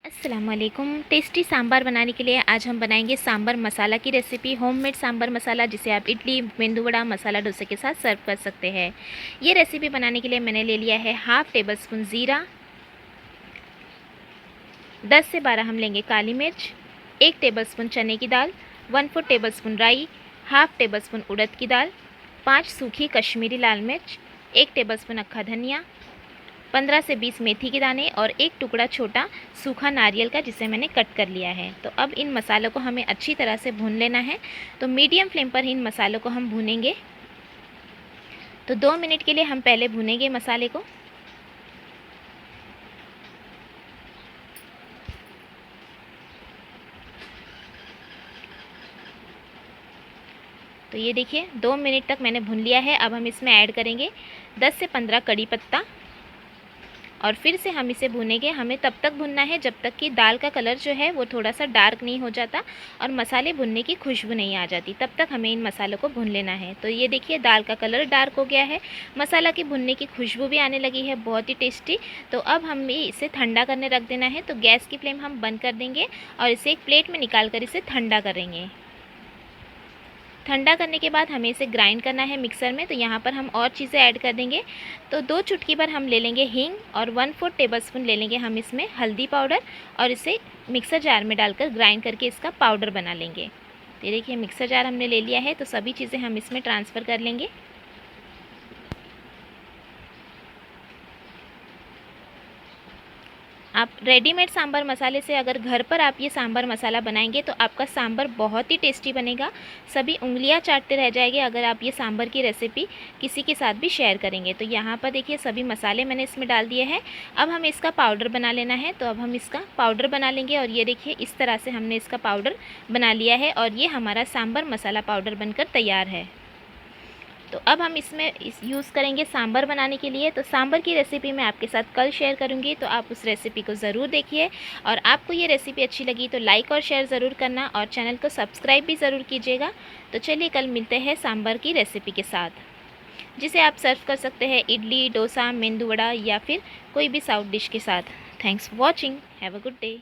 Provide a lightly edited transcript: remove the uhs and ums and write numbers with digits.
अस्सलामुअलैकुम। टेस्टी सांभर बनाने के लिए आज हम बनाएंगे सांभर मसाला की रेसिपी। होममेड सांभर मसाला जिसे आप इडली, मेंदू वड़ा, मसाला डोसे के साथ सर्व कर सकते हैं। ये रेसिपी बनाने के लिए मैंने ले लिया है हाफ़ टेबल स्पून ज़ीरा, 10 से 12 हम लेंगे काली मिर्च, 1 टेबल स्पून चने की दाल, 1/4 टेबल स्पून राई, हाफ़ टेबल स्पून उड़द की दाल, 5 सूखी कश्मीरी लाल मिर्च, 1 टेबल स्पून अक्खा धनिया, 15 से 20 मेथी के दाने और एक टुकड़ा छोटा सूखा नारियल का जिसे मैंने कट कर लिया है। तो अब इन मसालों को हमें अच्छी तरह से भून लेना है। तो मीडियम फ्लेम पर इन मसालों को हम भूनेंगे। तो 2 मिनट के लिए हम पहले भूनेंगे मसाले को। तो ये देखिए 2 मिनट तक मैंने भून लिया है। अब हम इसमें ऐड करेंगे 10 से 15 कड़ी पत्ता और फिर से हम इसे भूनेंगे। हमें तब तक भूनना है जब तक कि दाल का कलर जो है वो थोड़ा सा डार्क नहीं हो जाता और मसाले भुनने की खुशबू नहीं आ जाती। तब तक हमें इन मसालों को भून लेना है। तो ये देखिए दाल का कलर डार्क हो गया है, मसाला की भुनने की खुशबू भी आने लगी है, बहुत ही टेस्टी। तो अब हमें इसे ठंडा करने रख देना है। तो गैस की फ्लेम हम बंद कर देंगे और इसे एक प्लेट में निकाल कर इसे ठंडा करेंगे। ठंडा करने के बाद हमें इसे ग्राइंड करना है मिक्सर में। तो यहाँ पर हम और चीज़ें ऐड कर देंगे। तो 2 चुटकी भर हम ले लेंगे हींग और 1/4 टेबलस्पून ले लेंगे हम इसमें हल्दी पाउडर और इसे मिक्सर जार में डालकर ग्राइंड करके इसका पाउडर बना लेंगे। तो ये देखिए मिक्सर जार हमने ले लिया है। तो सभी चीज़ें हम इसमें ट्रांसफ़र कर लेंगे। आप रेडीमेड सांभर मसाले से अगर घर पर आप ये सांभर मसाला बनाएंगे तो आपका सांभर बहुत ही टेस्टी बनेगा। सभी उंगलियां चाटते रह जाएंगे अगर आप ये सांभर की रेसिपी किसी के साथ भी शेयर करेंगे। तो यहाँ पर देखिए सभी मसाले मैंने इसमें डाल दिए हैं। अब हमें इसका पाउडर बना लेना है। तो अब हम इसका पाउडर बना लेंगे और ये देखिए इस तरह से हमने इसका पाउडर बना लिया है और ये हमारा सांभर मसाला पाउडर बनकर तैयार है। तो अब हम इसमें यूज़ करेंगे सांभर बनाने के लिए। तो सांभर की रेसिपी मैं आपके साथ कल शेयर करूंगी, तो आप उस रेसिपी को ज़रूर देखिए। और आपको ये रेसिपी अच्छी लगी तो लाइक और शेयर ज़रूर करना और चैनल को सब्सक्राइब भी ज़रूर कीजिएगा। तो चलिए कल मिलते हैं सांभर की रेसिपी के साथ, जिसे आप सर्व कर सकते हैं इडली, डोसा, मेंदू वड़ा या फिर कोई भी साउथ डिश के साथ। Thanks for watching. Have a good day.